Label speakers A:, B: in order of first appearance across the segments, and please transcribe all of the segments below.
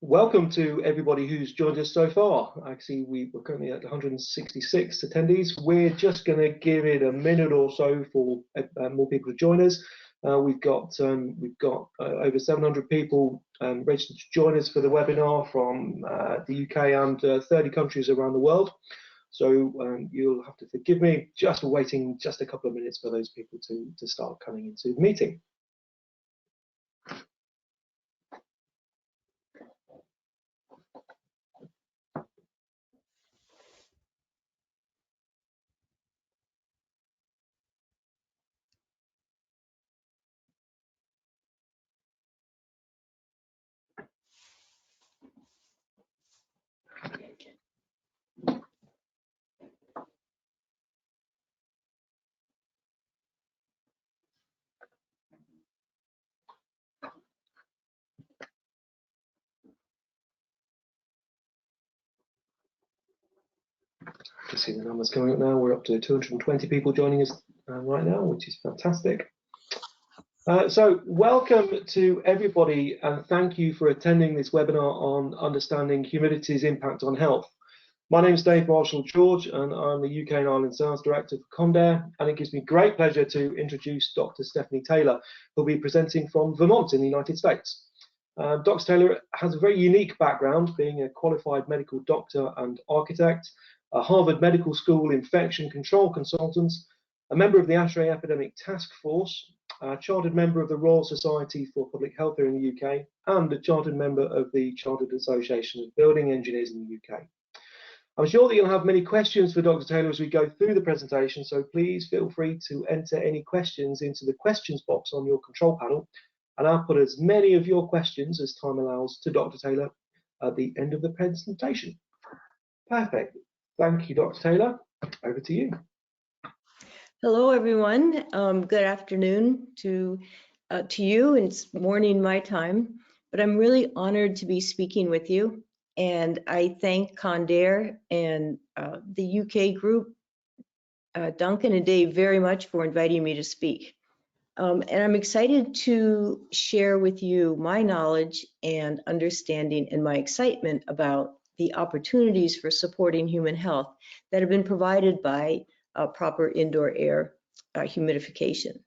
A: Welcome to everybody who's joined us so far. I see we're currently at 166 attendees. We're just going to give it a minute or so for more people to join us. We've got over 700 people registered to join us for the webinar from the UK and 30 countries around the world. So you'll have to forgive me just for waiting just a couple of minutes for those people to start coming into the meeting. You see the numbers coming up now. We're up to 220 people joining us right now, which is fantastic. So welcome to everybody, and thank you for attending this webinar on understanding humidity's impact on health. My name is Dave Marshall-George, and I'm the UK and Ireland Sales Director for Condair, and it gives me great pleasure to introduce Dr. Stephanie Taylor, who'll be presenting from Vermont in the United States. Dr. Taylor has a very unique background, being a qualified medical doctor and architect, a Harvard Medical School infection control consultant, a member of the ASHRAE Epidemic Task Force, a chartered member of the Royal Society for Public Health here in the UK, and a chartered member of the Chartered Association of Building Engineers in the UK. I'm sure that you'll have many questions for Dr. Taylor as we go through the presentation, so please feel free to enter any questions into the questions box on your control panel, and I'll put as many of your questions as time allows to Dr. Taylor at the end of the presentation. Perfect. Thank you, Dr. Taylor. Over to you.
B: Hello, everyone. Good afternoon to you. It's morning my time, but I'm really honored to be speaking with you. And I thank Condair and the UK group, Duncan and Dave, very much for inviting me to speak. And I'm excited to share with you my knowledge and understanding and my excitement about the opportunities for supporting human health that have been provided by proper indoor air humidification.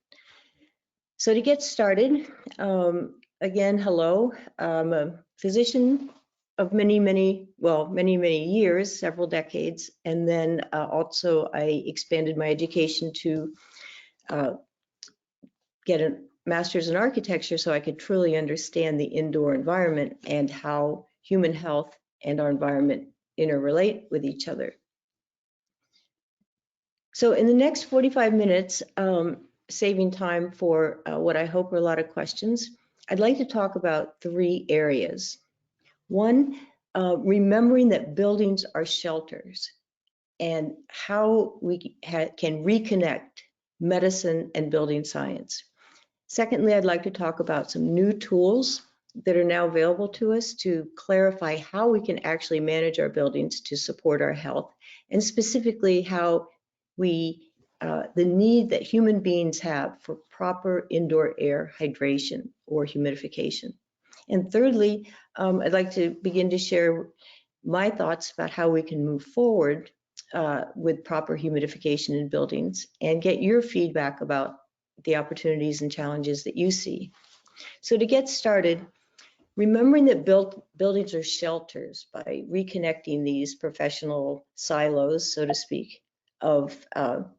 B: So to get started, again, hello. I'm a physician of many years, several decades, and then also I expanded my education to get a master's in architecture so I could truly understand the indoor environment and how human health and our environment interrelate with each other. So in the next 45 minutes, saving time for what I hope are a lot of questions, I'd like to talk about 3 areas. One, remembering that buildings are shelters and how we can reconnect medicine and building science. Secondly, I'd like to talk about some new tools that are now available to us to clarify how we can actually manage our buildings to support our health, and specifically how we, the need that human beings have for proper indoor air hydration or humidification. And thirdly, I'd like to begin to share my thoughts about how we can move forward with proper humidification in buildings and get your feedback about the opportunities and challenges that you see. So to get started, remembering that buildings are shelters by reconnecting these professional silos, so to speak, of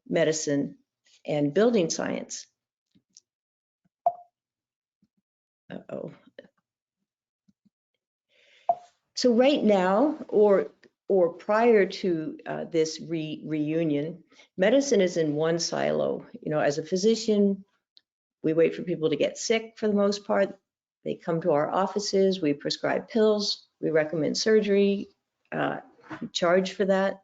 B: medicine and building science. So right now, or prior to this reunion, medicine is in one silo. You know, as a physician, we wait for people to get sick for the most part. They come to our offices, we prescribe pills, we recommend surgery, we charge for that.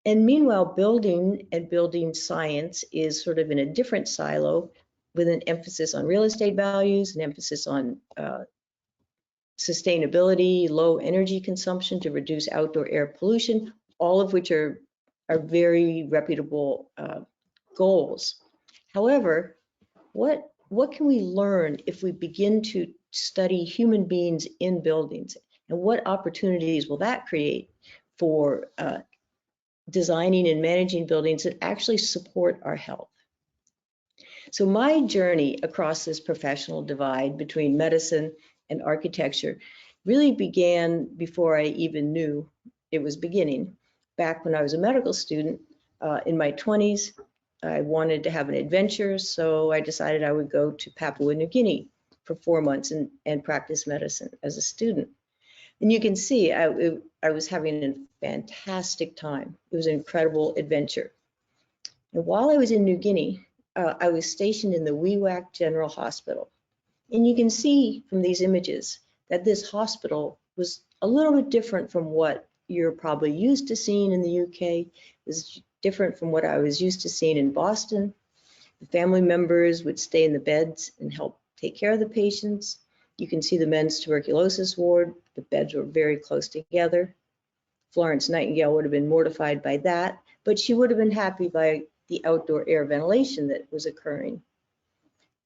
B: And meanwhile, building and building science is sort of in a different silo with an emphasis on real estate values, an emphasis on sustainability, low energy consumption to reduce outdoor air pollution, all of which are very reputable goals. However, what can we learn if we begin to study human beings in buildings And what opportunities will that create for designing and managing buildings that actually support our health? So my journey across this professional divide between medicine and architecture really began before I even knew it was beginning. Back when I was a medical student in my 20s, I wanted to have an adventure, so I decided I would go to Papua New Guinea for 4 months and practice medicine as a student. And you can see I was having a fantastic time. It was an incredible adventure. And while I was in New Guinea, I was stationed in the Wewak General Hospital. And you can see from these images that this hospital was a little bit different from what you're probably used to seeing in the UK. It was different from what I was used to seeing in Boston. The family members would stay in the beds and help take care of the patients. You can see the men's tuberculosis ward. The beds were very close together. Florence Nightingale would have been mortified by that, but she would have been happy by the outdoor air ventilation that was occurring.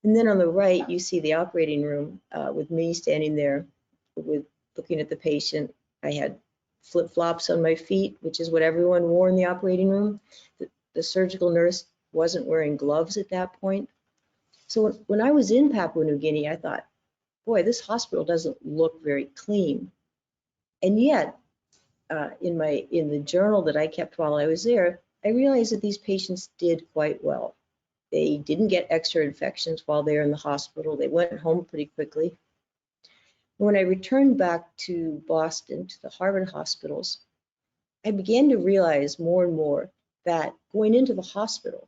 B: And then on the right, you see the operating room with me standing there looking at the patient. I had flip-flops on my feet, which is what everyone wore in the operating room. The surgical nurse wasn't wearing gloves at that point. So when I was in Papua New Guinea, I thought, boy, this hospital doesn't look very clean. And yet, in the journal that I kept while I was there, I realized that these patients did quite well. They didn't get extra infections while they were in the hospital. They went home pretty quickly. When I returned back to Boston, to the Harvard hospitals, I began to realize more and more that going into the hospital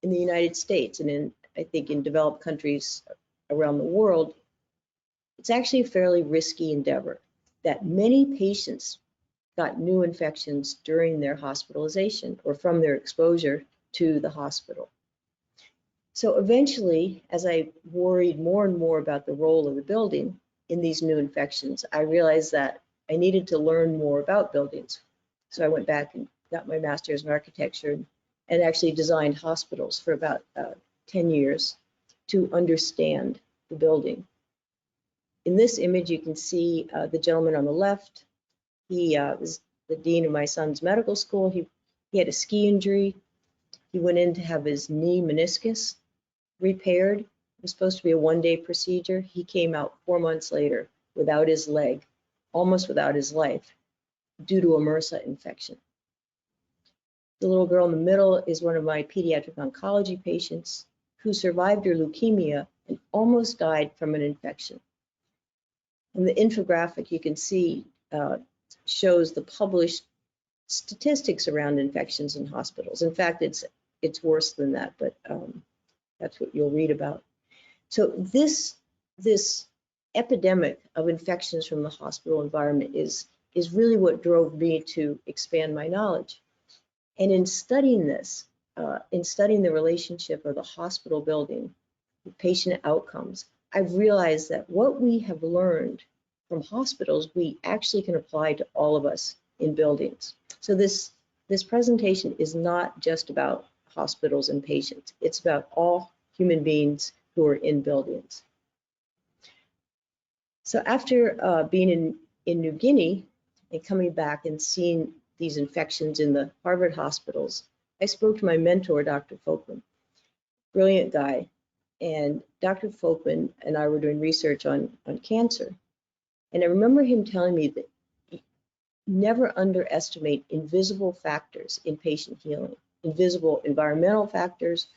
B: in the United States and I think in developed countries around the world, it's actually a fairly risky endeavor, that many patients got new infections during their hospitalization or from their exposure to the hospital. So eventually, as I worried more and more about the role of the building in these new infections, I realized that I needed to learn more about buildings. So I went back and got my master's in architecture and actually designed hospitals for about 10 years to understand the building. In this image, you can see the gentleman on the left. He was the dean of my son's medical school. He had a ski injury. He went in to have his knee meniscus repaired. It was supposed to be a one-day procedure. He came out 4 months later without his leg, almost without his life, due to a MRSA infection. The little girl in the middle is one of my pediatric oncology patients who survived her leukemia and almost died from an infection. And the infographic you can see shows the published statistics around infections in hospitals. In fact, it's worse than that, but that's what you'll read about. So this epidemic of infections from the hospital environment is really what drove me to expand my knowledge. And in studying this, in studying the relationship of the hospital building with patient outcomes, I've realized that what we have learned from hospitals, we actually can apply to all of us in buildings. So this presentation is not just about hospitals and patients. It's about all human beings who are in buildings. So after being in New Guinea and coming back and seeing these infections in the Harvard hospitals, I spoke to my mentor, Dr. Folkman, brilliant guy. And Dr. Folkman and I were doing research on cancer. And I remember him telling me that never underestimate invisible factors in patient healing, invisible environmental factors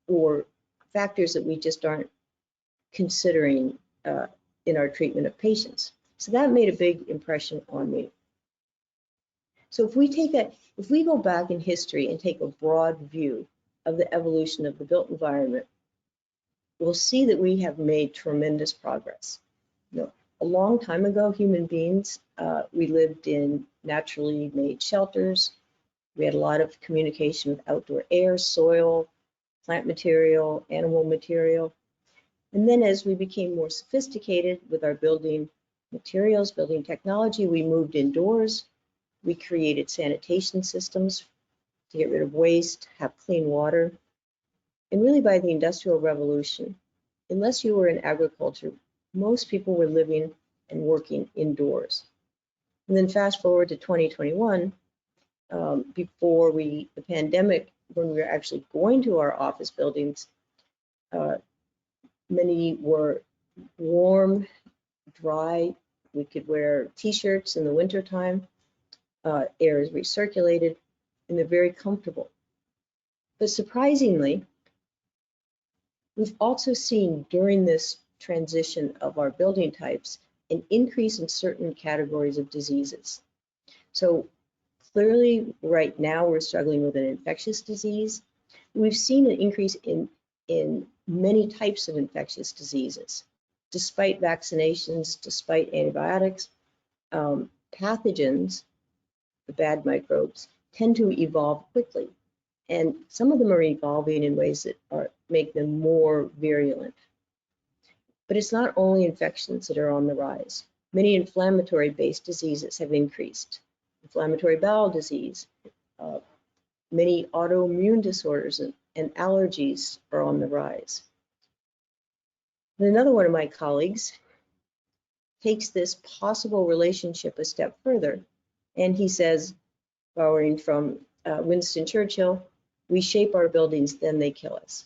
B: or factors that we just aren't considering in our treatment of patients. So that made a big impression on me. So if we go back in history and take a broad view of the evolution of the built environment, we'll see that we have made tremendous progress. You know, a long time ago, human beings, we lived in naturally made shelters. We had a lot of communication with outdoor air, soil, plant material, animal material. And then as we became more sophisticated with our building materials, building technology, we moved indoors. We created sanitation systems to get rid of waste, have clean water. And really by the Industrial Revolution, unless you were in agriculture, most people were living and working indoors. And then fast forward to 2021, before the pandemic, when we were actually going to our office buildings, many were warm, dry. We could wear t-shirts in the wintertime. Air is recirculated, and they're very comfortable. But surprisingly, we've also seen during this transition of our building types an increase in certain categories of diseases. So clearly, right now, we're struggling with an infectious disease. We've seen an increase in many types of infectious diseases. Despite vaccinations, despite antibiotics, pathogens, the bad microbes, tend to evolve quickly. And some of them are evolving in ways that make them more virulent. But it's not only infections that are on the rise. Many inflammatory-based diseases have increased. Inflammatory bowel disease, many autoimmune disorders and allergies are on the rise. And another one of my colleagues takes this possible relationship a step further, and he says, borrowing from Winston Churchill, we shape our buildings, then they kill us.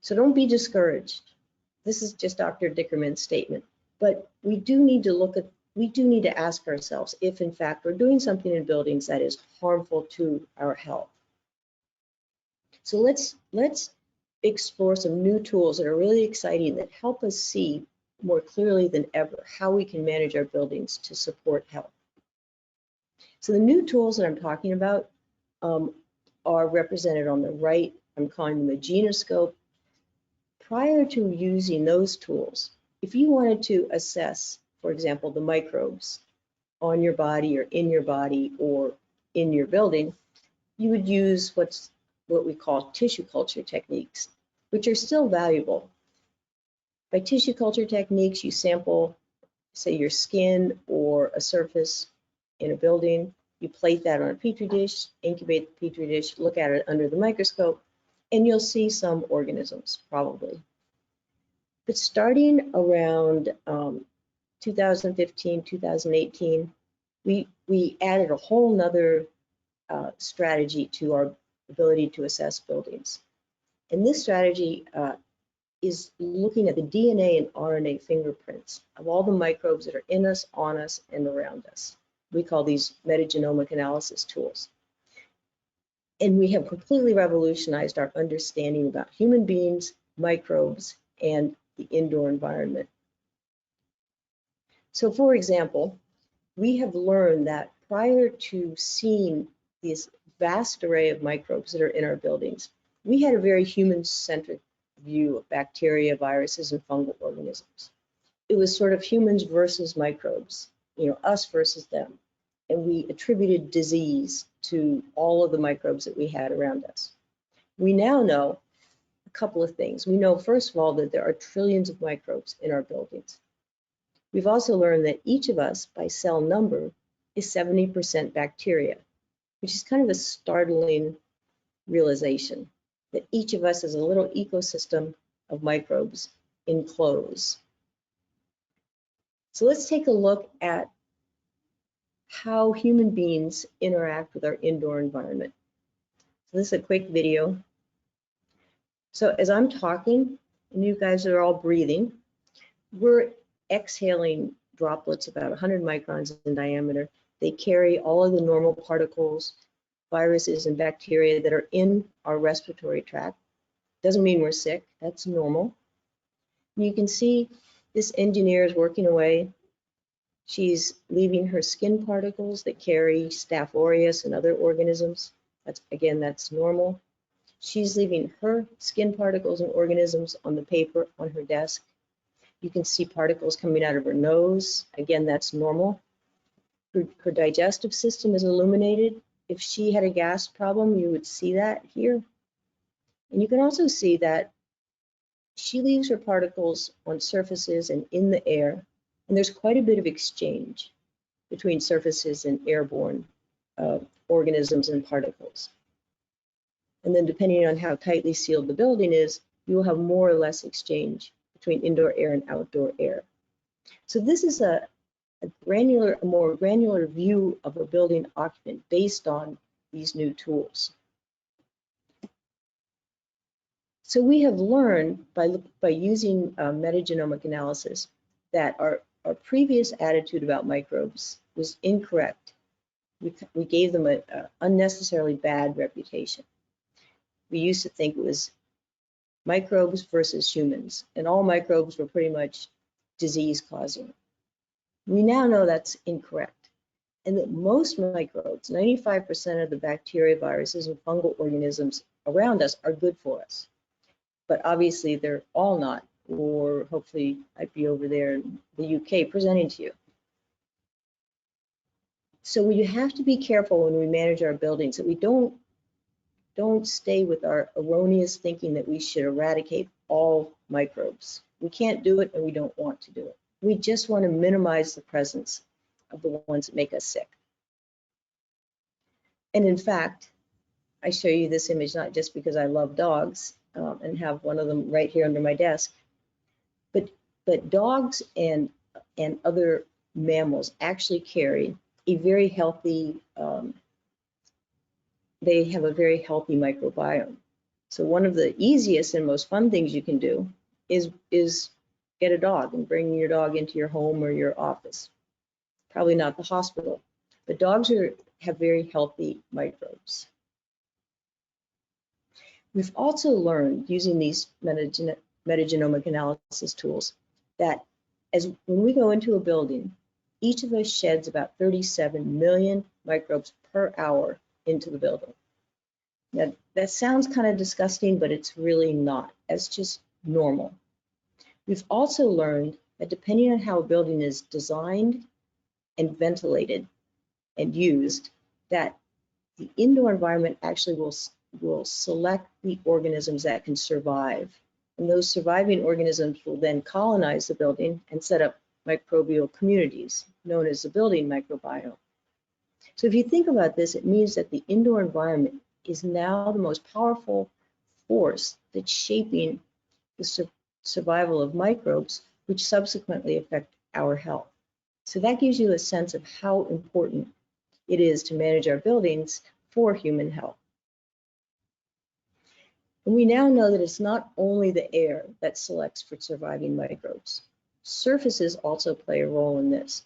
B: So don't be discouraged. This is just Dr. Dickerman's statement, but we do need to ask ourselves if in fact we're doing something in buildings that is harmful to our health. So let's explore some new tools that are really exciting that help us see more clearly than ever how we can manage our buildings to support health. So the new tools that I'm talking about are represented on the right. I'm calling them a genoscope. Prior to using those tools, if you wanted to assess, for example, the microbes on your body or in your building, you would use what we call tissue culture techniques, which are still valuable. By tissue culture techniques, you sample, say, your skin or a surface in a building, you plate that on a petri dish, incubate the petri dish, look at it under the microscope, and you'll see some organisms, probably. But starting around 2015, 2018, we added a whole nother strategy to our ability to assess buildings. And this strategy is looking at the DNA and RNA fingerprints of all the microbes that are in us, on us, and around us. We call these metagenomic analysis tools. And we have completely revolutionized our understanding about human beings, microbes, and the indoor environment. So for example, we have learned that prior to seeing this vast array of microbes that are in our buildings, we had a very human-centric view of bacteria, viruses, and fungal organisms. It was sort of humans versus microbes, us versus them. And we attributed disease to all of the microbes that we had around us. We now know a couple of things. We know, first of all, that there are trillions of microbes in our buildings. We've also learned that each of us, by cell number, is 70% bacteria, which is kind of a startling realization, that each of us is a little ecosystem of microbes enclosed. So let's take a look at how human beings interact with our indoor environment. So this is a quick video. So as I'm talking, and you guys are all breathing, we're exhaling droplets about 100 microns in diameter. They carry all of the normal particles, viruses, and bacteria that are in our respiratory tract. Doesn't mean we're sick, that's normal. And you can see this engineer is working away. She's leaving her skin particles that carry Staph aureus and other organisms. That's normal. She's leaving her skin particles and organisms on the paper on her desk. You can see particles coming out of her nose. Again, that's normal. Her digestive system is illuminated. If she had a gas problem, you would see that here. And you can also see that she leaves her particles on surfaces and in the air. And there's quite a bit of exchange between surfaces and airborne organisms and particles. And then depending on how tightly sealed the building is, you will have more or less exchange between indoor air and outdoor air. So this is a a more granular view of a building occupant based on these new tools. So we have learned by using metagenomic analysis that our previous attitude about microbes was incorrect. We gave them an unnecessarily bad reputation. We used to think it was microbes versus humans, and all microbes were pretty much disease causing. We now know that's incorrect, and that most microbes, 95% of the bacteria, viruses, and fungal organisms around us are good for us. But obviously they're all not, or hopefully I'd be over there in the UK presenting to you. So we have to be careful when we manage our buildings that we don't stay with our erroneous thinking that we should eradicate all microbes. We can't do it and we don't want to do it. We just want to minimize the presence of the ones that make us sick. And in fact, I show you this image not just because I love dogs and have one of them right here under my desk, but dogs and other mammals actually carry a very healthy, they have a very healthy microbiome. So one of the easiest and most fun things you can do is get a dog and bring your dog into your home or your office. Probably not the hospital, but dogs have very healthy microbes. We've also learned using these metagenomic analysis tools that when we go into a building, each of us sheds about 37 million microbes per hour into the building. Now, that sounds kind of disgusting, but it's really not. That's just normal. We've also learned that depending on how a building is designed and ventilated and used, that the indoor environment actually will select the organisms that can survive. And those surviving organisms will then colonize the building and set up microbial communities, known as the building microbiome. So if you think about this, it means that the indoor environment is now the most powerful force that's shaping the survival of microbes, which subsequently affect our health. So that gives you a sense of how important it is to manage our buildings for human health. And we now know that it's not only the air that selects for surviving microbes. Surfaces also play a role in this.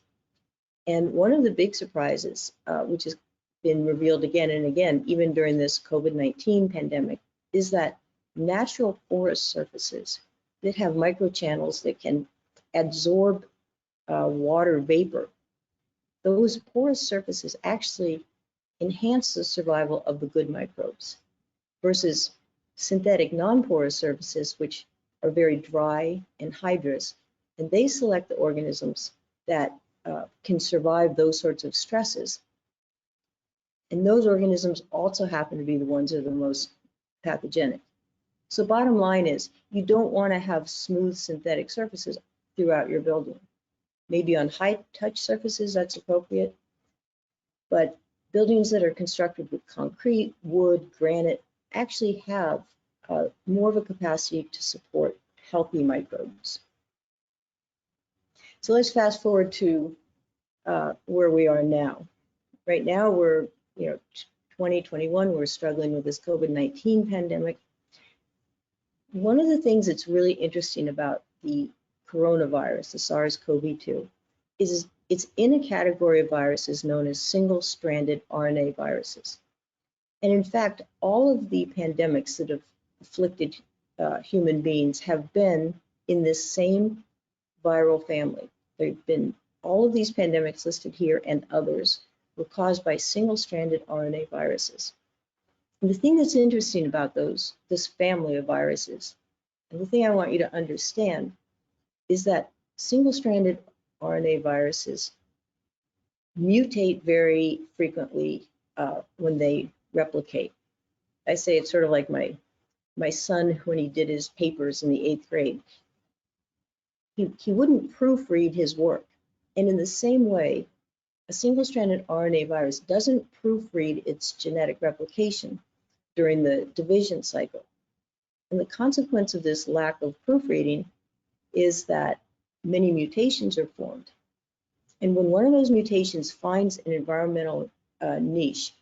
B: And one of the big surprises, which has been revealed again and again, even during this COVID-19 pandemic, is that natural porous surfaces that have microchannels that can absorb water vapor, those porous surfaces actually enhance the survival of the good microbes versus synthetic non-porous surfaces, which are very dry and hydrous, and they select the organisms that can survive those sorts of stresses. And those organisms also happen to be the ones that are the most pathogenic. So bottom line is, you don't want to have smooth synthetic surfaces throughout your building. Maybe on high touch surfaces, that's appropriate, but buildings that are constructed with concrete, wood, granite actually have more of a capacity to support healthy microbes. So let's fast forward to where we are now. Right now, we're 2021, we're struggling with this COVID-19 pandemic. One of the things that's really interesting about the coronavirus, the SARS-CoV-2, is it's in a category of viruses known as single-stranded RNA viruses. And in fact, all of the pandemics that have afflicted human beings have been in this same viral family. They've been, all of these pandemics listed here and others were caused by single-stranded RNA viruses. And the thing that's interesting about this family of viruses, and the thing I want you to understand, is that single-stranded RNA viruses mutate very frequently when they replicate. I say it's sort of like my son when he did his papers in the 8th grade. He wouldn't proofread his work. And in the same way, a single-stranded RNA virus doesn't proofread its genetic replication during the division cycle. And the consequence of this lack of proofreading is that many mutations are formed. And when one of those mutations finds an environmental niche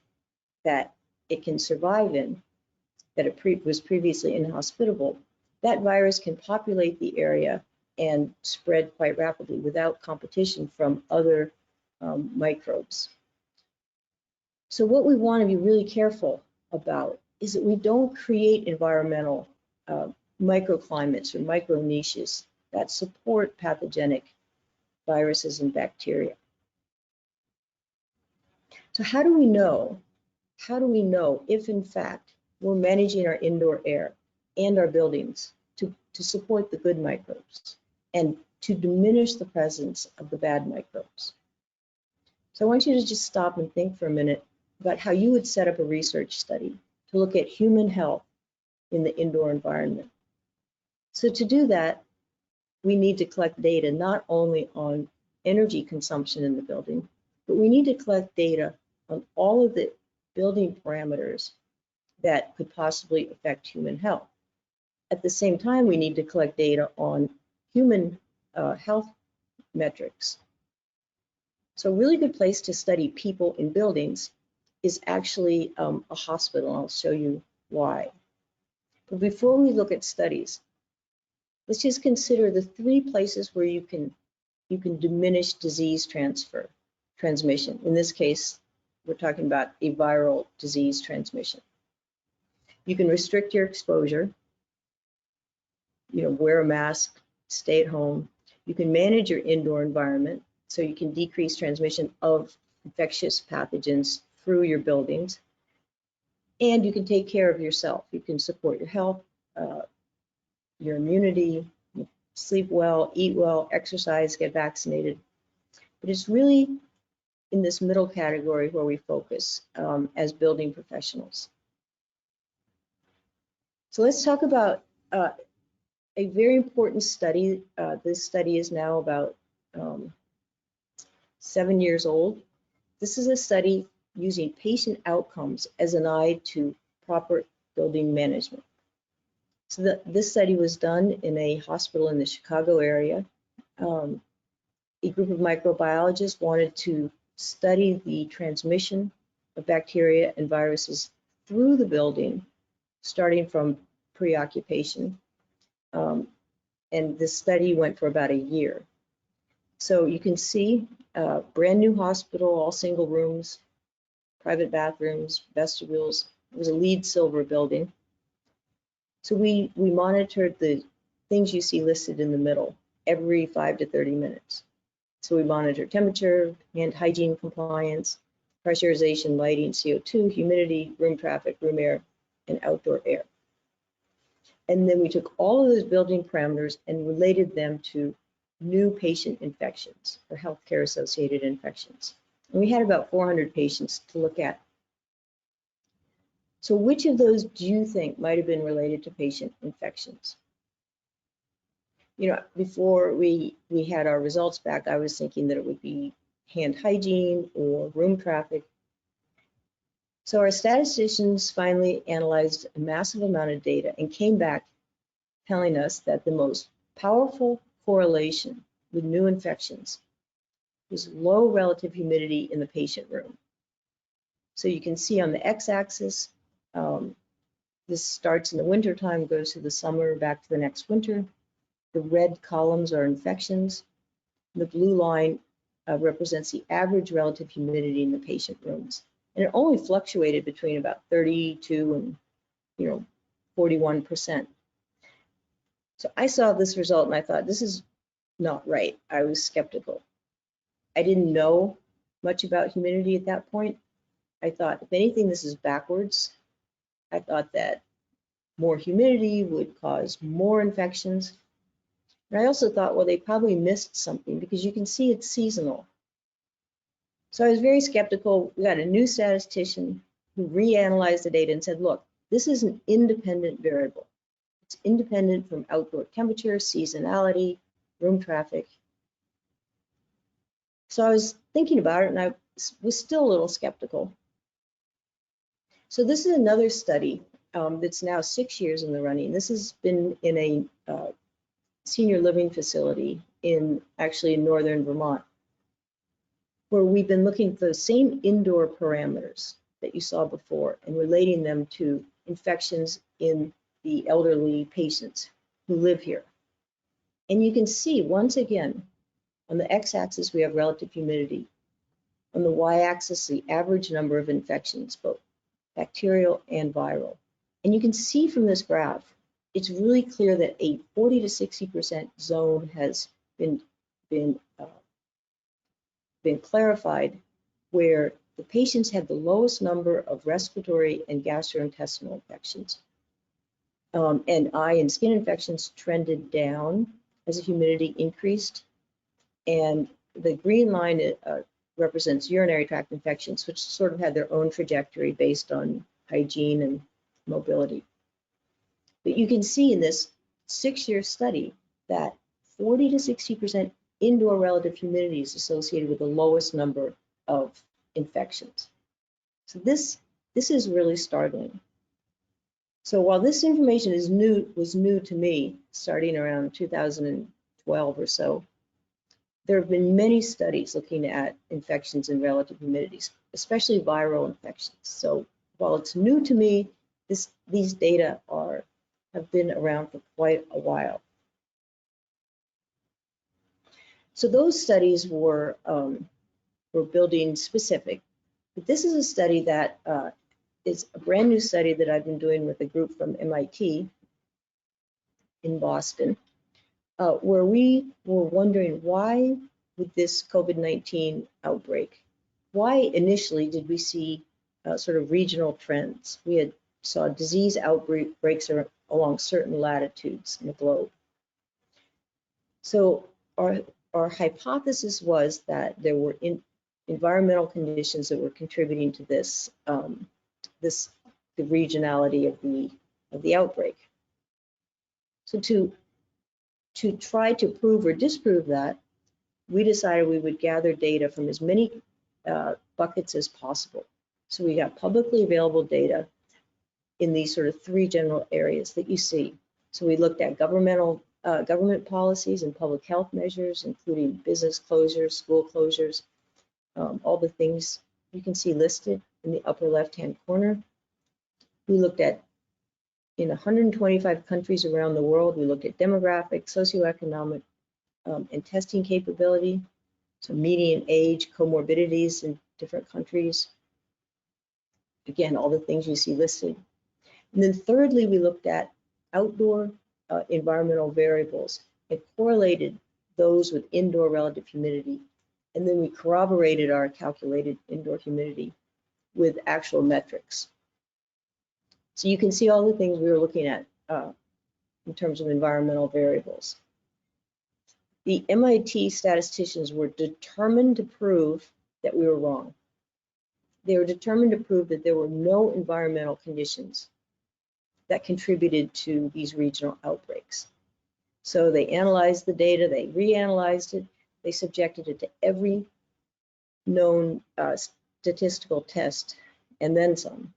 B: that it can survive in, that it was previously inhospitable, that virus can populate the area and spread quite rapidly without competition from other microbes. So what we want to be really careful about is that we don't create environmental microclimates or micro niches that support pathogenic viruses and bacteria. So how do we know? How do we know if in fact we're managing our indoor air and our buildings to support the good microbes and to diminish the presence of the bad microbes? So I want you to just stop and think for a minute about how you would set up a research study to look at human health in the indoor environment. So to do that, we need to collect data not only on energy consumption in the building, but we need to collect data on all of the building parameters that could possibly affect human health. At the same time, we need to collect data on human health metrics. So a really good place to study people in buildings is actually a hospital. I'll show you why. But before we look at studies, let's just consider the 3 places where you can diminish disease transmission. In this case, we're talking about a viral disease transmission. You can restrict your exposure, wear a mask, stay at home. You can manage your indoor environment so you can decrease transmission of infectious pathogens through your buildings. And you can take care of yourself. You can support your health, your immunity, sleep well, eat well, exercise, get vaccinated. But it's really in this middle category where we focus as building professionals. So let's talk about a very important study. This study is now about 7 years old. This is a study using patient outcomes as an eye to proper building management. So this study was done in a hospital in the Chicago area. A group of microbiologists wanted to study the transmission of bacteria and viruses through the building, starting from pre-occupation. And this study went for about a year. So you can see brand new hospital, all single rooms, private bathrooms, vestibules. It was a LEED silver building. So we monitored the things you see listed in the middle every 5 to 30 minutes. So we monitor temperature, hand hygiene compliance, pressurization, lighting, CO2, humidity, room traffic, room air, and outdoor air. And then we took all of those building parameters and related them to new patient infections or healthcare associated infections. And we had about 400 patients to look at. So which of those do you think might have been related to patient infections? Before we had our results back, I was thinking that it would be hand hygiene or room traffic. So our statisticians finally analyzed a massive amount of data and came back telling us that the most powerful correlation with new infections was low relative humidity in the patient room. So you can see on the x-axis, this starts in the winter time, goes to the summer, back to the next winter. The red columns are infections. The blue line represents the average relative humidity in the patient rooms. And it only fluctuated between about 32 and 41%. So I saw this result and I thought, this is not right. I was skeptical. I didn't know much about humidity at that point. I thought, if anything, this is backwards. I thought that more humidity would cause more infections. And I also thought, well, they probably missed something because you can see it's seasonal. So I was very skeptical. We got a new statistician who reanalyzed the data and said, look, this is an independent variable. It's independent from outdoor temperature, seasonality, room traffic. So I was thinking about it and I was still a little skeptical. So this is another study that's now 6 years in the running. This has been in a senior living facility actually in northern Vermont. where we've been looking for the same indoor parameters that you saw before and relating them to infections in the elderly patients who live here. And you can see, once again, on the x-axis, we have relative humidity. On the y-axis, the average number of infections, both bacterial and viral. And you can see from this graph, it's really clear that a 40 to 60% zone has been clarified, where the patients had the lowest number of respiratory and gastrointestinal infections. And eye and skin infections trended down as the humidity increased. And the green line represents urinary tract infections, which sort of had their own trajectory based on hygiene and mobility. But you can see in this 6-year study that 40 to 60% indoor relative humidity is associated with the lowest number of infections. So this is really startling. So while this information was new to me, starting around 2012 or so, there have been many studies looking at infections in relative humidities, especially viral infections. So while it's new to me, these data have been around for quite a while. So those studies were building specific, but this is a study that is a brand new study that I've been doing with a group from MIT in Boston, where we were wondering, why with this COVID-19 outbreak, why initially did we see sort of regional trends? We saw disease outbreaks along certain latitudes in the globe. So our hypothesis was that there were environmental conditions that were contributing to this, the regionality of the outbreak. So to try to prove or disprove that, we decided we would gather data from as many buckets as possible. So we got publicly available data in these sort of 3 general areas that you see. So we looked at government policies and public health measures, including business closures, school closures, all the things you can see listed in the upper left-hand corner. We looked at, in 125 countries around the world, we looked at demographic, socioeconomic, and testing capability, so median age, comorbidities in different countries. Again, all the things you see listed. And then thirdly, we looked at outdoor environmental variables and correlated those with indoor relative humidity. And then we corroborated our calculated indoor humidity with actual metrics. So you can see all the things we were looking at in terms of environmental variables. The MIT statisticians were determined to prove that we were wrong. They were determined to prove that there were no environmental conditions that contributed to these regional outbreaks. So they analyzed the data, they reanalyzed it, they subjected it to every known statistical test, and then some.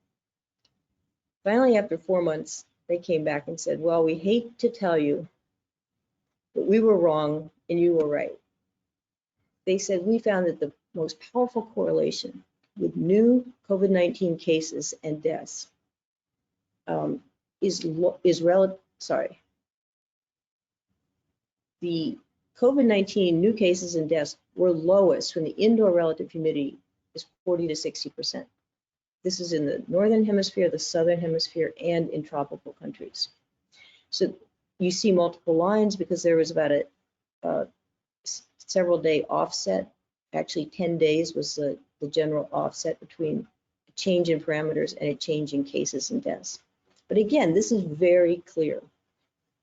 B: Finally, after 4 months, they came back and said, well, we hate to tell you, but we were wrong and you were right. They said, we found that the most powerful correlation with new COVID-19 cases and deaths the COVID-19 new cases and deaths were lowest when the indoor relative humidity is 40 to 60%. This is in the northern hemisphere, the southern hemisphere, and in tropical countries. So you see multiple lines because there was about a several day offset. Actually, 10 days was the general offset between a change in parameters and a change in cases and deaths. But again, this is very clear.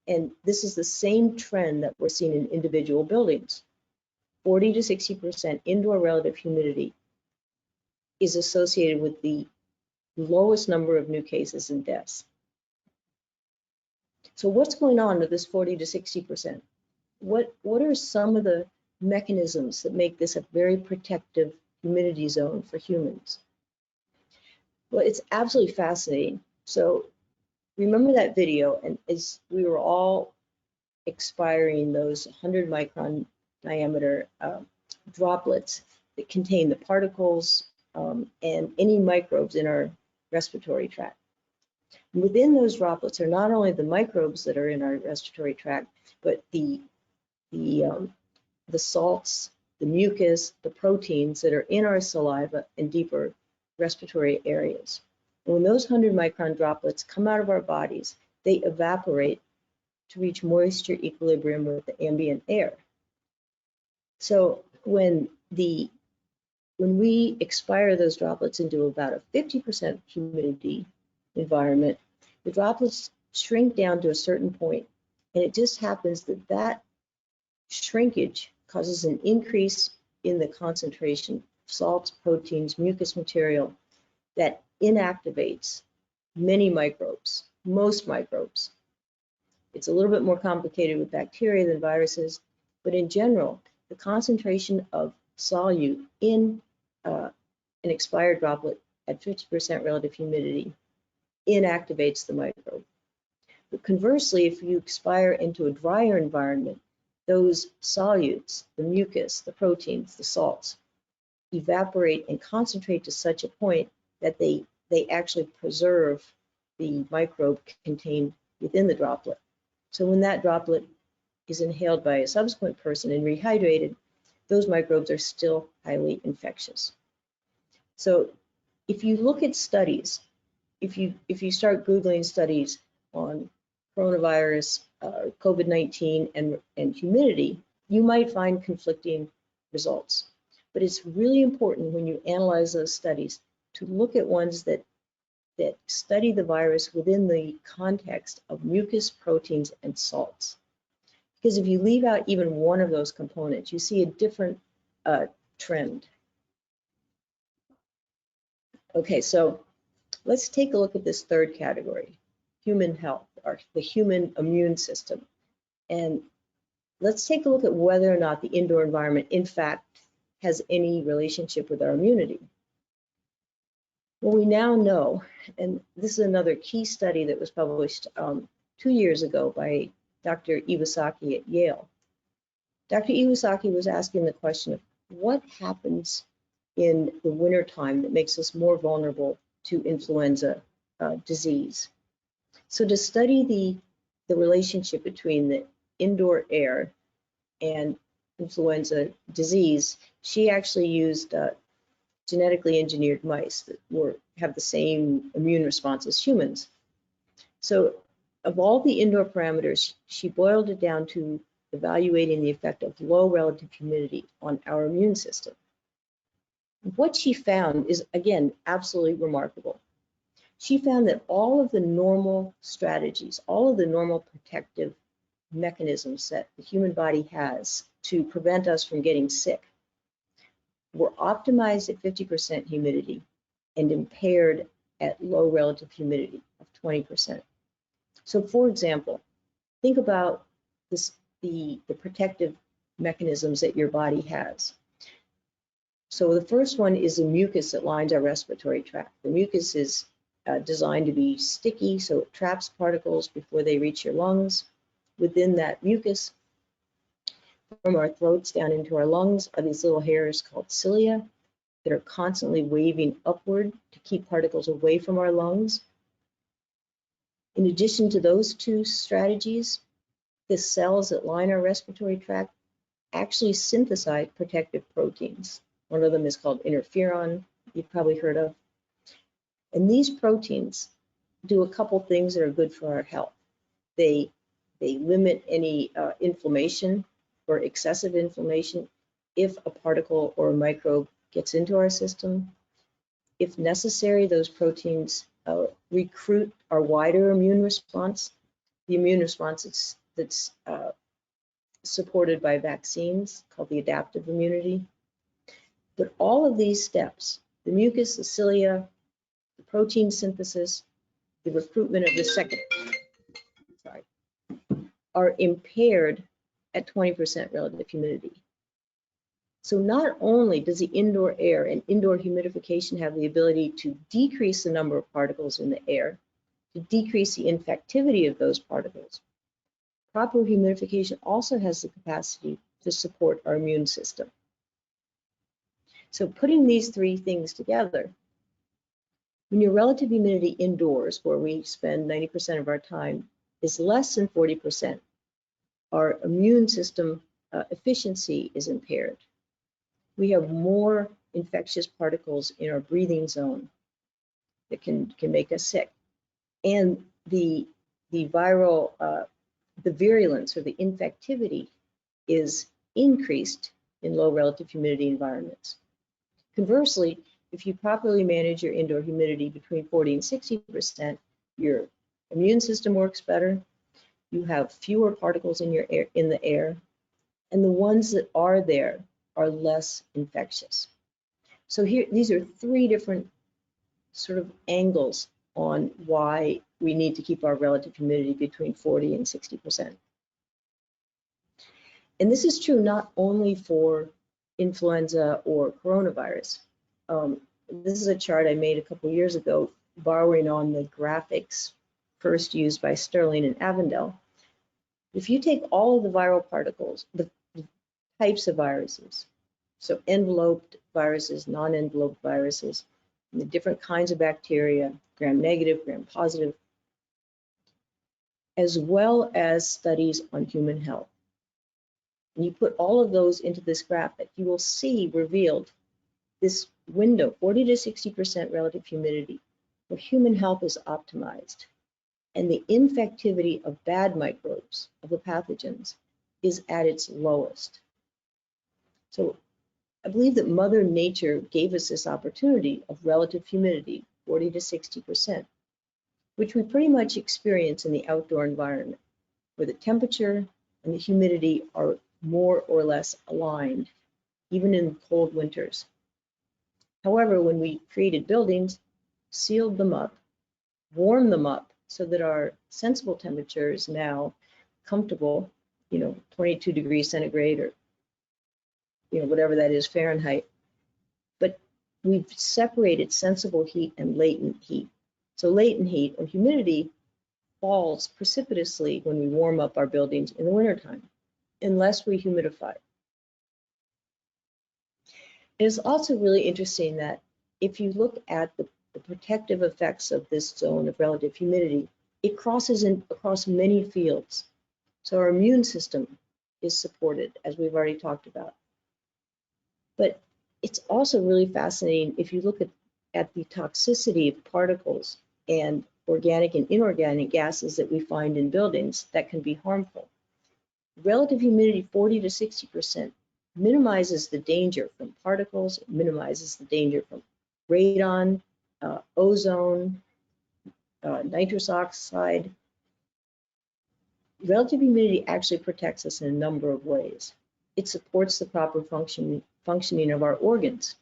B: And this is the same trend that we're seeing in individual buildings. 40 to 60% indoor relative humidity is associated with the lowest number of new cases and deaths. So what's going on with this 40 to 60%? What are some of the mechanisms that make this a very protective humidity zone for humans? Well, it's absolutely fascinating. So remember that video, and as we were all expiring those 100 micron diameter droplets that contain the particles and any microbes in our respiratory tract. And within those droplets are not only the microbes that are in our respiratory tract, but the salts, the mucus, the proteins that are in our saliva and deeper respiratory areas. And when those 100-micron droplets come out of our bodies, they evaporate to reach moisture equilibrium with the ambient air. So when we expire those droplets into about a 50% humidity environment, the droplets shrink down to a certain point, and it just happens that that shrinkage causes an increase in the concentration of salts, proteins, mucus material that inactivates many microbes, most microbes. It's a little bit more complicated with bacteria than viruses, but in general, the concentration of solute in an expired droplet at 50% relative humidity inactivates the microbe. But conversely, if you expire into a drier environment, those solutes, the mucus, the proteins, the salts, evaporate and concentrate to such a point that they actually preserve the microbe contained within the droplet. So when that droplet is inhaled by a subsequent person and rehydrated, those microbes are still highly infectious. So if you look at studies, if you start Googling studies on coronavirus, COVID-19 and humidity, you might find conflicting results. But it's really important when you analyze those studies to look at ones that study the virus within the context of mucus, proteins, and salts. Because if you leave out even one of those components, you see a different trend. Okay, so let's take a look at this third category, human health, or the human immune system. And let's take a look at whether or not the indoor environment, in fact, has any relationship with our immunity. Well, we now know, and this is another key study that was published 2 years ago by Dr. Iwasaki at Yale. Dr. Iwasaki was asking the question of what happens in the wintertime that makes us more vulnerable to influenza disease. So to study the relationship between the indoor air and influenza disease, she actually used genetically engineered mice that have the same immune response as humans. So of all the indoor parameters, she boiled it down to evaluating the effect of low relative humidity on our immune system. What she found is, again, absolutely remarkable. She found that all of the normal strategies, all of the normal protective mechanisms that the human body has to prevent us from getting sick were optimized at 50% humidity and impaired at low relative humidity of 20%. So for example, think about the protective mechanisms that your body has. So the first one is the mucus that lines our respiratory tract. The mucus is designed to be sticky, so it traps particles before they reach your lungs. Within that mucus, from our throats down into our lungs, are these little hairs called cilia that are constantly waving upward to keep particles away from our lungs. In addition to those two strategies, the cells that line our respiratory tract actually synthesize protective proteins. One of them is called interferon, you've probably heard of. And these proteins do a couple things that are good for our health. They limit any inflammation or excessive inflammation if a particle or a microbe gets into our system. If necessary, those proteins recruit our wider immune response, the immune response that's supported by vaccines, called the adaptive immunity. But all of these steps, the mucus, the cilia, the protein synthesis, the recruitment of the second, are impaired at 20% relative humidity. So not only does the indoor air and indoor humidification have the ability to decrease the number of particles in the air, to decrease the infectivity of those particles, proper humidification also has the capacity to support our immune system. So putting these three things together, when your relative humidity indoors, where we spend 90% of our time, is less than 40%, our immune system efficiency is impaired. We have more infectious particles in our breathing zone that can make us sick. And the viral, the virulence or the infectivity is increased in low relative humidity environments. Conversely, if you properly manage your indoor humidity between 40 and 60%, your immune system works better, you have fewer particles in your air, in the air, and the ones that are there are less infectious. So here, these are three different sort of angles on why we need to keep our relative humidity between 40 and 60%. And this is true not only for influenza or coronavirus. This is a chart I made a couple years ago, borrowing on the graphics first used by Sterling and Avondale. If you take all of the viral particles, the types of viruses, so enveloped viruses, non-enveloped viruses, and the different kinds of bacteria, gram-negative, gram-positive, as well as studies on human health. And you put all of those into this graphic, you will see revealed this window, 40 to 60% relative humidity, where human health is optimized. And the infectivity of bad microbes, of the pathogens, is at its lowest. So I believe that Mother Nature gave us this opportunity of relative humidity, 40 to 60%, which we pretty much experience in the outdoor environment, where the temperature and the humidity are more or less aligned, even in cold winters. However, when we created buildings, sealed them up, warmed them up so that our sensible temperature is now comfortable, 22 degrees centigrade or, whatever that is Fahrenheit. But we've separated sensible heat and latent heat. So latent heat or humidity falls precipitously when we warm up our buildings in the wintertime, unless we humidify. It is also really interesting that if you look at the protective effects of this zone of relative humidity, it crosses across many fields. So our immune system is supported, as we've already talked about. But it's also really fascinating if you look at the toxicity of particles and organic and inorganic gases that we find in buildings that can be harmful. Relative humidity 40 to 60% minimizes the danger from particles, minimizes the danger from radon, ozone, nitrous oxide. Relative humidity actually protects us in a number of ways. It supports the proper functioning of our organs,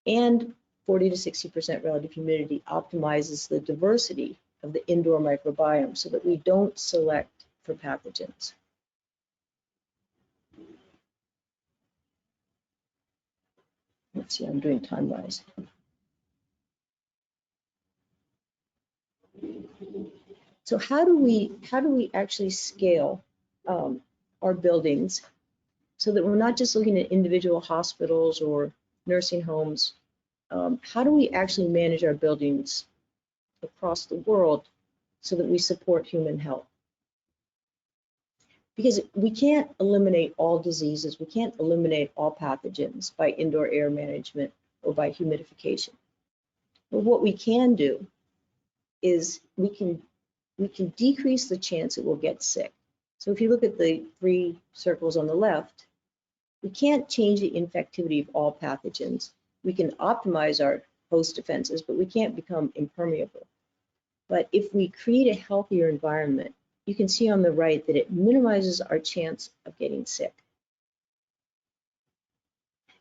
B: and 40 to 60% relative humidity optimizes the diversity of the indoor microbiome so that we don't select for pathogens. Let's see, I'm doing time-wise. So how do we actually scale our buildings so that we're not just looking at individual hospitals or nursing homes? How do we actually manage our buildings across the world so that we support human health? Because we can't eliminate all diseases, we can't eliminate all pathogens by indoor air management or by humidification. But what we can do is we can decrease the chance that we'll get sick. So if you look at the three circles on the left, we can't change the infectivity of all pathogens. We can optimize our host defenses, but we can't become impermeable. But if we create a healthier environment, you can see on the right that it minimizes our chance of getting sick.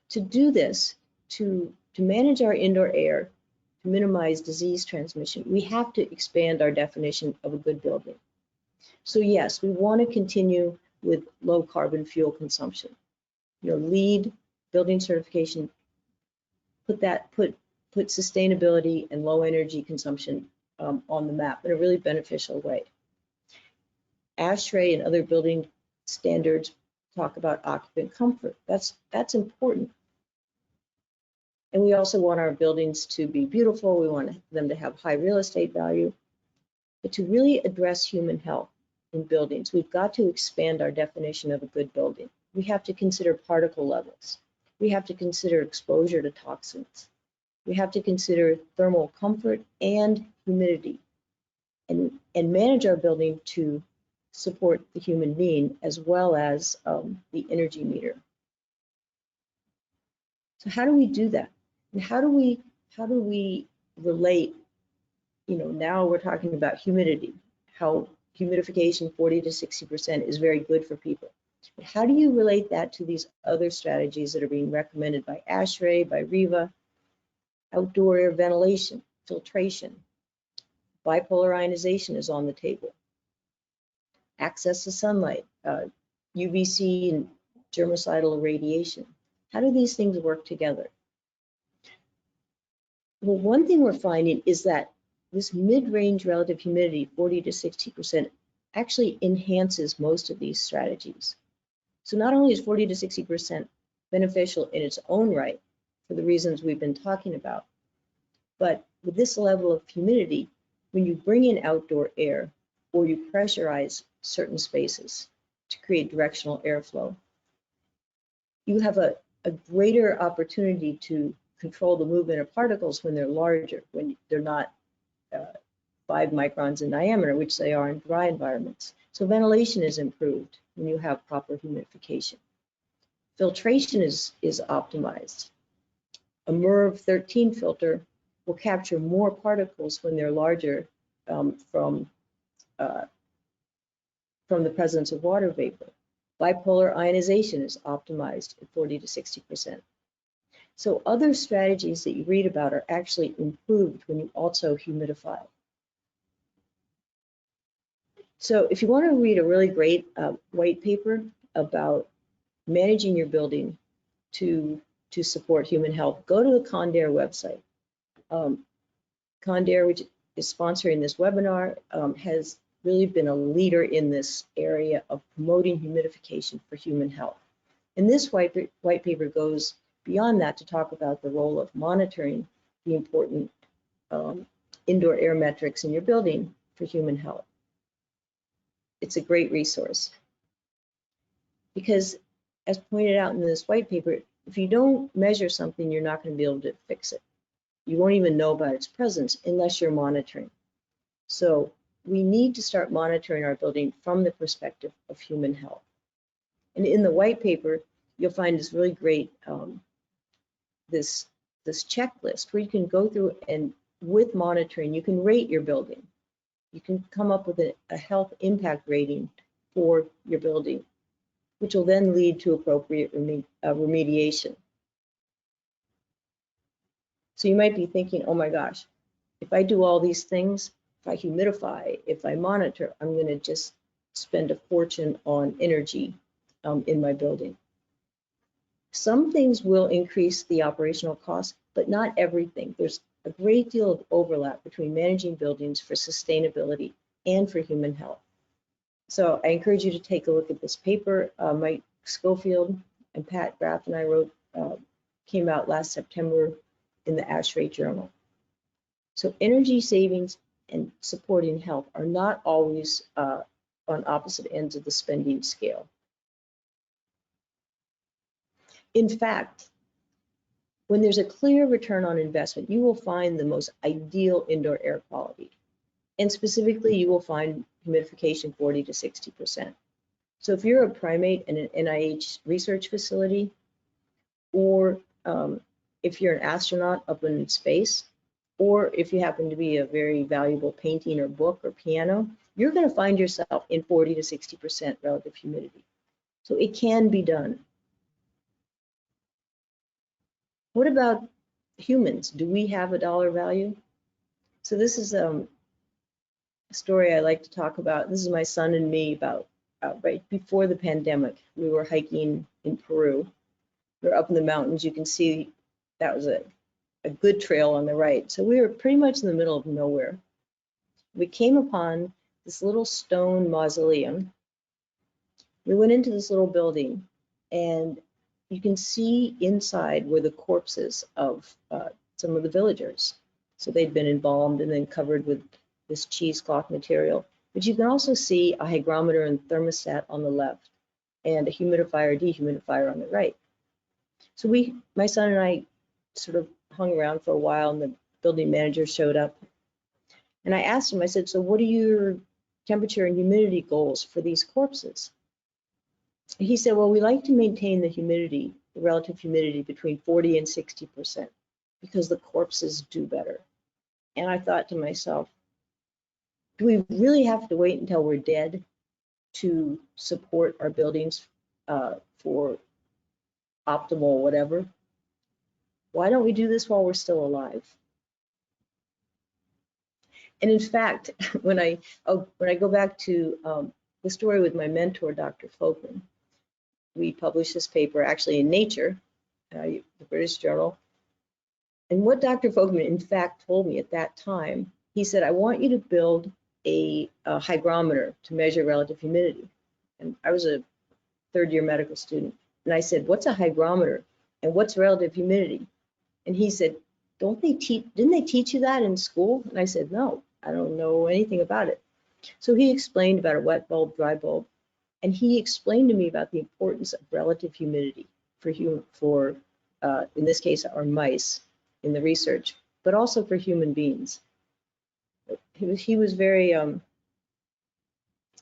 B: To do this, to manage our indoor air, to minimize disease transmission, we have to expand our definition of a good building. So yes, we want to continue with low carbon fuel consumption. LEED, building certification, put sustainability and low energy consumption on the map in a really beneficial way. ASHRAE and other building standards talk about occupant comfort. That's important. And we also want our buildings to be beautiful. We want them to have high real estate value. But to really address human health in buildings, we've got to expand our definition of a good building. We have to consider particle levels. We have to consider exposure to toxins. We have to consider thermal comfort and humidity, and manage our building to support the human being as well as the energy meter. So how do we do that? And how do we relate? You know, now we're talking about humidity, how humidification 40 to 60% is very good for people. But how do you relate that to these other strategies that are being recommended by ASHRAE, by REVA? Outdoor air ventilation, filtration, bipolar ionization is on the table. Access to sunlight, UVC and germicidal irradiation. How do these things work together? Well, one thing we're finding is that this mid-range relative humidity, 40 to 60%, actually enhances most of these strategies. So not only is 40 to 60% beneficial in its own right, for the reasons we've been talking about, but with this level of humidity, when you bring in outdoor air or you pressurize certain spaces to create directional airflow, you have a greater opportunity to control the movement of particles when they're larger, when they're not 5 microns in diameter, which they are in dry environments. So ventilation is improved when you have proper humidification. Filtration is optimized. A MERV 13 filter will capture more particles when they're larger from the presence of water vapor. Bipolar ionization is optimized at 40 to 60%. So other strategies that you read about are actually improved when you also humidify. So if you want to read a really great white paper about managing your building to support human health, go to the Condair website. Condair, which is sponsoring this webinar, has really been a leader in this area of promoting humidification for human health. And this white paper goes beyond that to talk about the role of monitoring the important indoor air metrics in your building for human health. It's a great resource because, as pointed out in this white paper, if you don't measure something, you're not going to be able to fix it. You won't even know about its presence unless you're monitoring. So we need to start monitoring our building from the perspective of human health. And in the white paper, you'll find this really great this checklist where you can go through and with monitoring, you can rate your building. You can come up with a health impact rating for your building, which will then lead to appropriate remediation. So you might be thinking, oh my gosh, if I do all these things, if I humidify, if I monitor, I'm going to just spend a fortune on energy in my building. Some things will increase the operational costs, but not everything. There's a great deal of overlap between managing buildings for sustainability and for human health. So I encourage you to take a look at this paper. Mike Schofield and Pat Graff and I wrote, came out last September in the ASHRAE journal. So energy savings and supporting health are not always on opposite ends of the spending scale. In fact, when there's a clear return on investment, you will find the most ideal indoor air quality. And specifically, you will find humidification 40 to 60%. So if you're a primate in an NIH research facility, or if you're an astronaut up in space, or if you happen to be a very valuable painting or book or piano, you're going to find yourself in 40 to 60% relative humidity. So it can be done. What about humans? Do we have a dollar value? So this is a story I like to talk about. This is my son and me about right before the pandemic. We were hiking in Peru. We were up in the mountains. You can see that was a good trail on the right. So we were pretty much in the middle of nowhere. We came upon this little stone mausoleum. We went into this little building, and you can see inside were the corpses of some of the villagers. So they'd been embalmed and then covered with this cheesecloth material. But you can also see a hygrometer and thermostat on the left and a humidifier, dehumidifier on the right. So my son and I sort of hung around for a while, and the building manager showed up. And I asked him, I said, so what are your temperature and humidity goals for these corpses? And he said, well, we like to maintain the humidity, the relative humidity between 40 and 60% because the corpses do better. And I thought to myself, do we really have to wait until we're dead to support our buildings for optimal whatever? Why don't we do this while we're still alive? And in fact, when I go back to the story with my mentor, Dr. Folkman, we published this paper actually in Nature, the British Journal. And what Dr. Folkman in fact told me at that time, he said, I want you to build a hygrometer to measure relative humidity. And I was a third-year medical student. And I said, what's a hygrometer and what's relative humidity? And he said, didn't they teach you that in school? And I said, no, I don't know anything about it. So he explained about a wet bulb, dry bulb, and he explained to me about the importance of relative humidity for in this case, our mice in the research, but also for human beings. He was very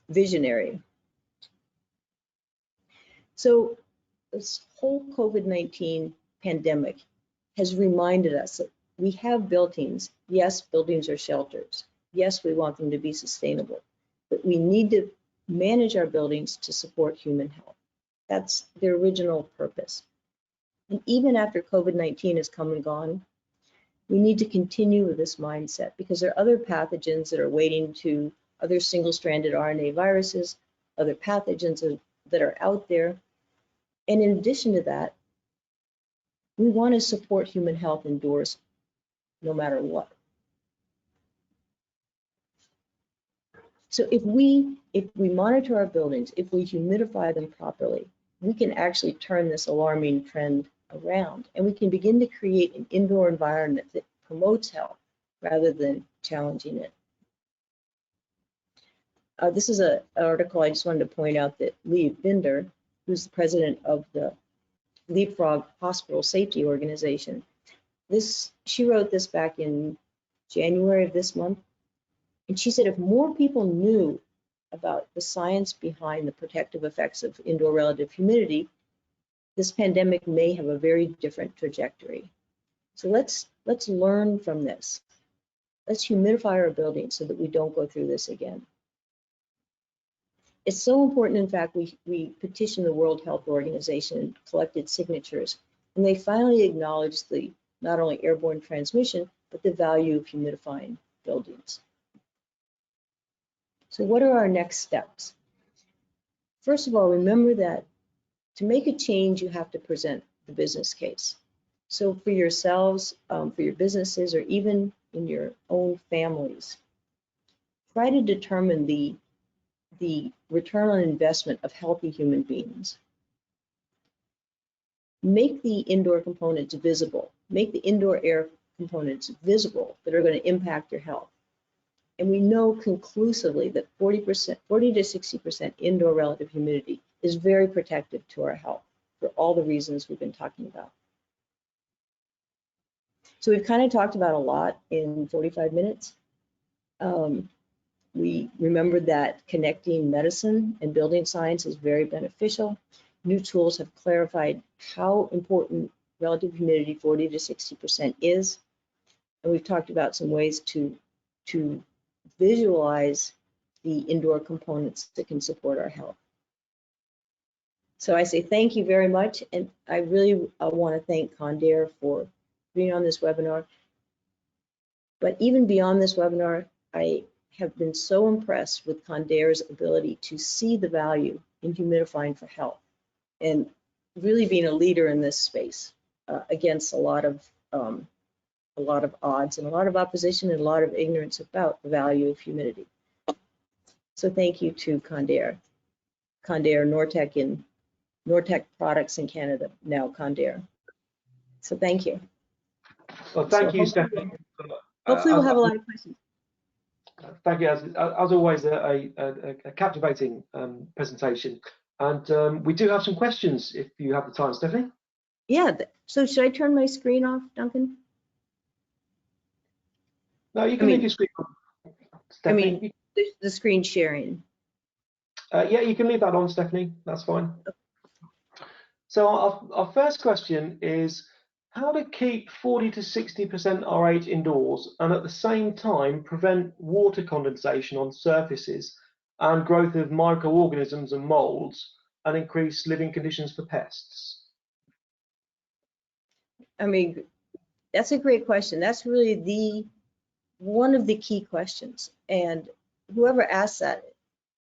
B: visionary. So this whole COVID-19 pandemic has reminded us that we have buildings. Yes, buildings are shelters. Yes, we want them to be sustainable, but we need to manage our buildings to support human health. That's their original purpose. And even after COVID-19 has come and gone, we need to continue with this mindset because there are other pathogens that are waiting to, other single-stranded RNA viruses, other pathogens that are out there. And in addition to that, we want to support human health indoors no matter what. So if we monitor our buildings, if we humidify them properly, we can actually turn this alarming trend around, and we can begin to create an indoor environment that promotes health rather than challenging it. This is an article I just wanted to point out that Lee Binder, who's the president of the Leapfrog Hospital Safety Organization, she wrote this back in January of this month, and she said if more people knew about the science behind the protective effects of indoor relative humidity, this pandemic may have a very different trajectory. So let's learn from this. Let's humidify our buildings so that we don't go through this again. It's so important, in fact, we petitioned the World Health Organization and collected signatures, and they finally acknowledged the not only airborne transmission, but the value of humidifying buildings. So what are our next steps? First of all, remember that to make a change, you have to present the business case. So for yourselves, for your businesses, or even in your own families, try to determine the return on investment of healthy human beings. Make the indoor components visible. Make the indoor air components visible that are going to impact your health. And we know conclusively that 40 to 60% indoor relative humidity is very protective to our health for all the reasons we've been talking about. So we've kind of talked about a lot in 45 minutes. We remembered that connecting medicine and building science is very beneficial. New tools have clarified how important relative humidity 40 to 60% is. And we've talked about some ways to visualize the indoor components that can support our health. So I say thank you very much, and I really want to thank Condair for being on this webinar. But even beyond this webinar, I have been so impressed with Condair's ability to see the value in humidifying for health and really being a leader in this space against a lot of odds and a lot of opposition and a lot of ignorance about the value of humidity. So thank you to Condair, Nortec in Nortec products in Canada, now Condair. So thank you.
A: Well, thank
B: So
A: you, Stephanie.
B: hopefully we'll have a lot of questions.
A: Thank you. As always, a captivating presentation. And we do have some questions if you have the time, Stephanie.
B: Yeah, so should I turn my screen off, Duncan?
A: No, you can leave your screen on, Stephanie.
B: I mean, the screen sharing.
A: Yeah, you can leave that on, Stephanie. That's fine. So our first question is how to keep 40 to 60% RH indoors and at the same time prevent water condensation on surfaces and growth of microorganisms and molds and increase living conditions for pests?
B: I mean, that's a great question. That's really one of the key questions. And whoever asked that,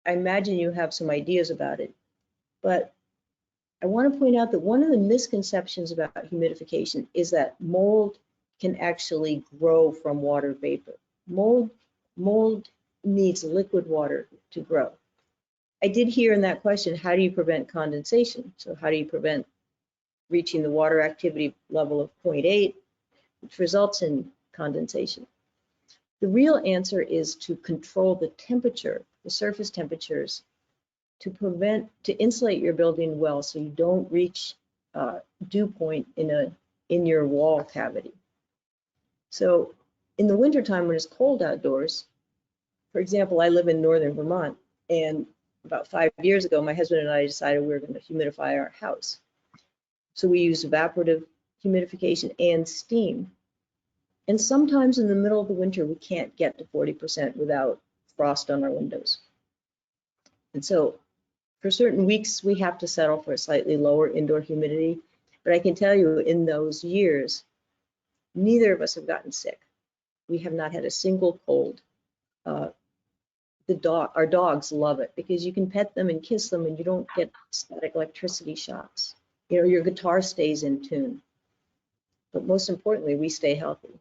B: I imagine you have some ideas about it. But I want to point out that one of the misconceptions about humidification is that mold can actually grow from water vapor. Mold needs liquid water to grow. I did hear in that question, how do you prevent condensation? So how do you prevent reaching the water activity level of 0.8, which results in condensation? The real answer is to control the temperature, the surface temperatures, to insulate your building well so you don't reach dew point in your wall cavity. So in the wintertime when it's cold outdoors, for example, I live in northern Vermont, and about 5 years ago, my husband and I decided we were going to humidify our house. So we use evaporative humidification and steam. And sometimes in the middle of the winter, we can't get to 40% without frost on our windows. And so for certain weeks, we have to settle for a slightly lower indoor humidity. But I can tell you in those years, neither of us have gotten sick. We have not had a single cold. Our dogs love it because you can pet them and kiss them and you don't get static electricity shocks. You know, your guitar stays in tune. But most importantly, we stay healthy.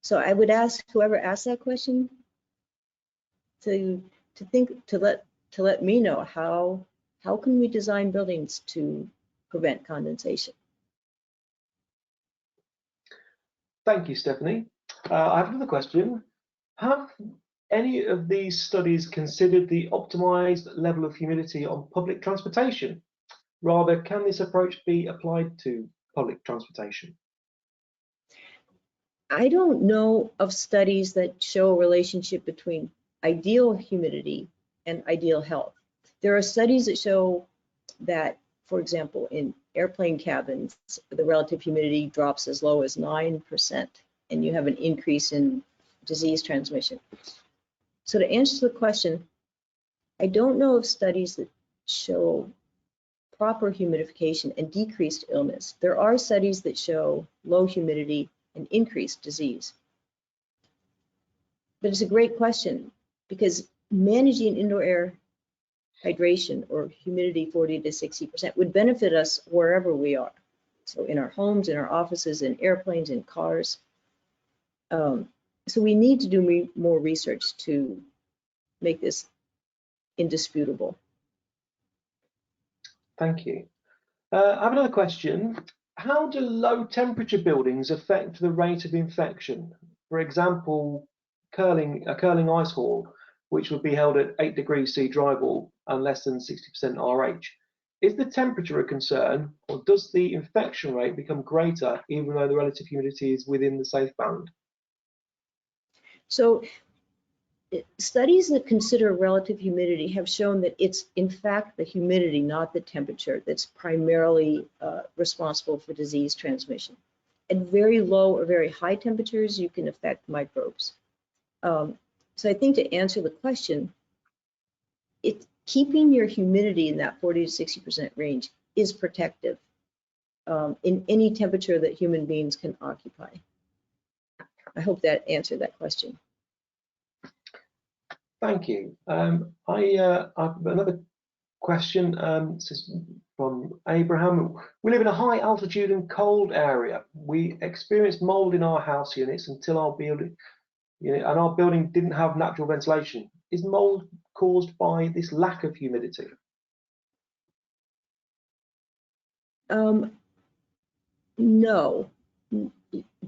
B: So I would ask whoever asked that question to let me know how can we design buildings to prevent condensation.
A: Thank you, Stephanie. I have another question. Have any of these studies considered the optimized level of humidity on public transportation? Rather, can this approach be applied to public transportation?
B: I don't know of studies that show a relationship between ideal humidity and ideal health. There are studies that show that, for example, in airplane cabins, the relative humidity drops as low as 9%, and you have an increase in disease transmission. So to answer the question, I don't know of studies that show proper humidification and decreased illness. There are studies that show low humidity and increased disease. But it's a great question because managing indoor air hydration or humidity 40 to 60% would benefit us wherever we are. So in our homes, in our offices, in airplanes, in cars. So we need to do more research to make this indisputable.
A: Thank you. I have another question. How do low temperature buildings affect the rate of infection? For example, a curling ice hall, which would be held at 8 degrees C drywall and less than 60% RH. Is the temperature a concern, or does the infection rate become greater even though the relative humidity is within the safe band?
B: So studies that consider relative humidity have shown that it's in fact the humidity, not the temperature, that's primarily responsible for disease transmission. At very low or very high temperatures, you can affect microbes. So I think to answer the question, keeping your humidity in that 40 to 60% range is protective in any temperature that human beings can occupy. I hope that answered that question.
A: Thank you. I have another question. This is from Abraham. We live in a high altitude and cold area. We experienced mold in our house units until our building, and our building didn't have natural ventilation. Is mold caused by this lack of humidity?
B: No,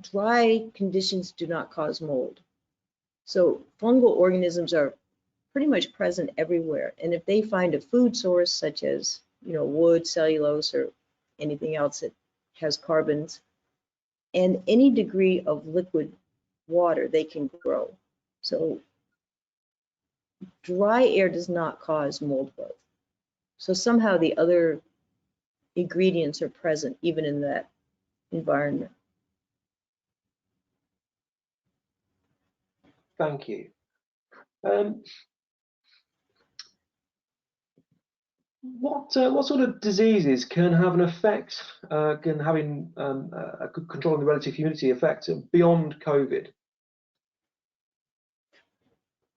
B: dry conditions do not cause mold. So fungal organisms are pretty much present everywhere. And if they find a food source such as, wood, cellulose, or anything else that has carbons, and any degree of liquid water, they can grow. So dry air does not cause mold growth. So somehow the other ingredients are present even in that environment.
A: Thank you. What sort of diseases can have an effect, can having controlling the relative humidity effect beyond COVID?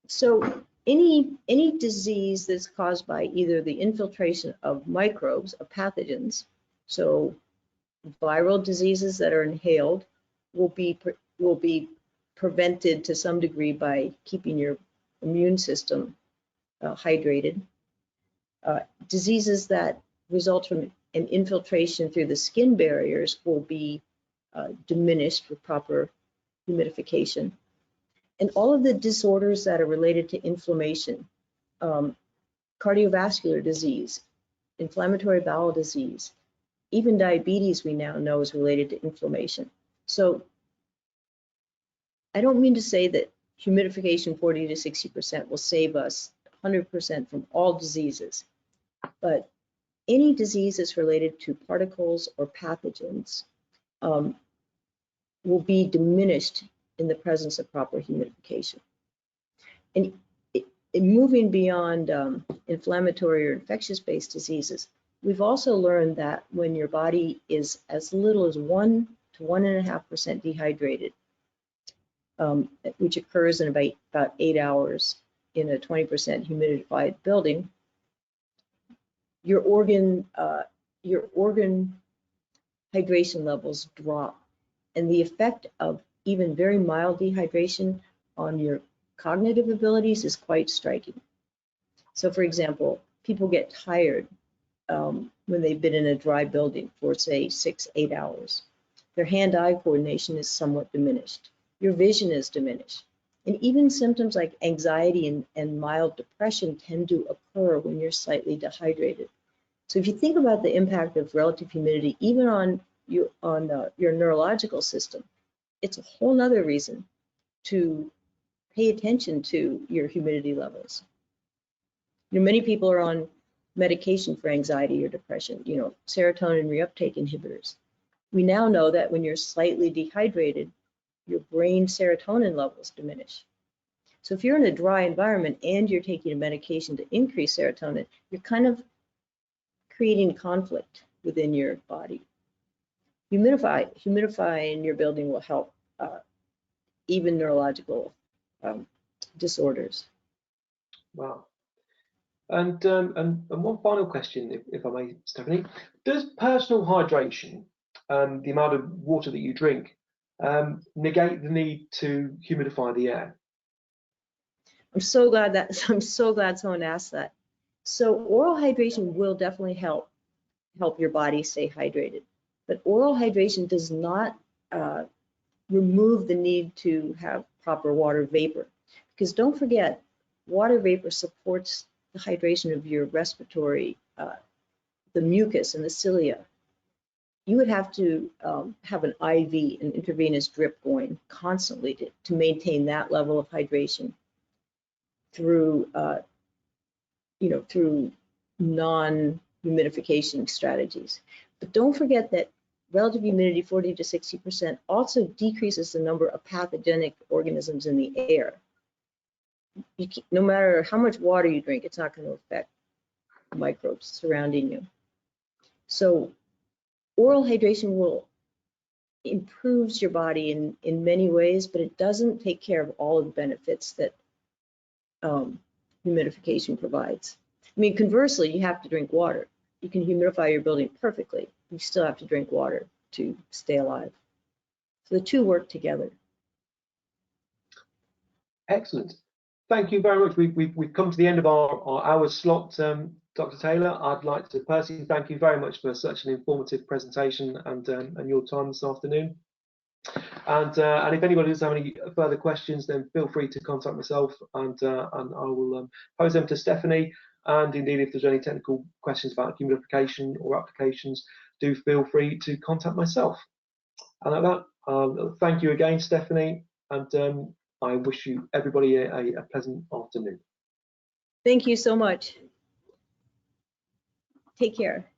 B: So any disease that's caused by either the infiltration of microbes, of pathogens, so viral diseases that are inhaled will be prevented to some degree by keeping your immune system hydrated. Diseases that result from an infiltration through the skin barriers will be diminished with proper humidification. And all of the disorders that are related to inflammation, cardiovascular disease, inflammatory bowel disease, even diabetes we now know is related to inflammation. So I don't mean to say that humidification 40 to 60% will save us 100% from all diseases, but any disease that's related to particles or pathogens will be diminished in the presence of proper humidification. And moving beyond inflammatory or infectious-based diseases, we've also learned that when your body is as little as 1 to 1.5% dehydrated, which occurs in about 8 hours in a 20% humidified building, your organ hydration levels drop, and the effect of even very mild dehydration on your cognitive abilities is quite striking. So, for example, people get tired when they've been in a dry building for, say, 6-8 hours. Their hand-eye coordination is somewhat diminished. Your vision is diminished. And even symptoms like anxiety and mild depression tend to occur when you're slightly dehydrated. So if you think about the impact of relative humidity, even on your neurological system, it's a whole nother reason to pay attention to your humidity levels. Many people are on medication for anxiety or depression, serotonin reuptake inhibitors. We now know that when you're slightly dehydrated, your brain serotonin levels diminish. So if you're in a dry environment and you're taking a medication to increase serotonin, you're kind of creating conflict within your body. Humidifying your building will help even neurological disorders.
A: Wow. And one final question, if I may, Stephanie. Does personal hydration, the amount of water that you drink, negate the need to humidify the air?
B: I'm so glad someone asked that. So oral hydration will definitely help your body stay hydrated, but oral hydration does not remove the need to have proper water vapor, because don't forget, water vapor supports the hydration of your respiratory, the mucus and the cilia. You would have to have an IV, an intravenous drip going constantly to maintain that level of hydration through, through non-humidification strategies. But don't forget that relative humidity 40 to 60% also decreases the number of pathogenic organisms in the air. No matter how much water you drink, it's not going to affect microbes surrounding you. So oral hydration will improves your body in many ways, but it doesn't take care of all of the benefits that humidification provides. I mean, conversely, you have to drink water. You can humidify your building perfectly. You still have to drink water to stay alive. So the two work together.
A: Excellent. Thank you very much. We've come to the end of our hour slot. Dr. Taylor, I'd like to personally thank you very much for such an informative presentation and your time this afternoon. And if anybody does have any further questions, then feel free to contact myself, and I will pose them to Stephanie. And indeed, if there's any technical questions about humidification or applications, do feel free to contact myself. And at that, thank you again, Stephanie, and I wish you everybody a pleasant afternoon.
B: Thank you so much. Take care.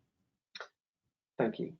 A: Thank you.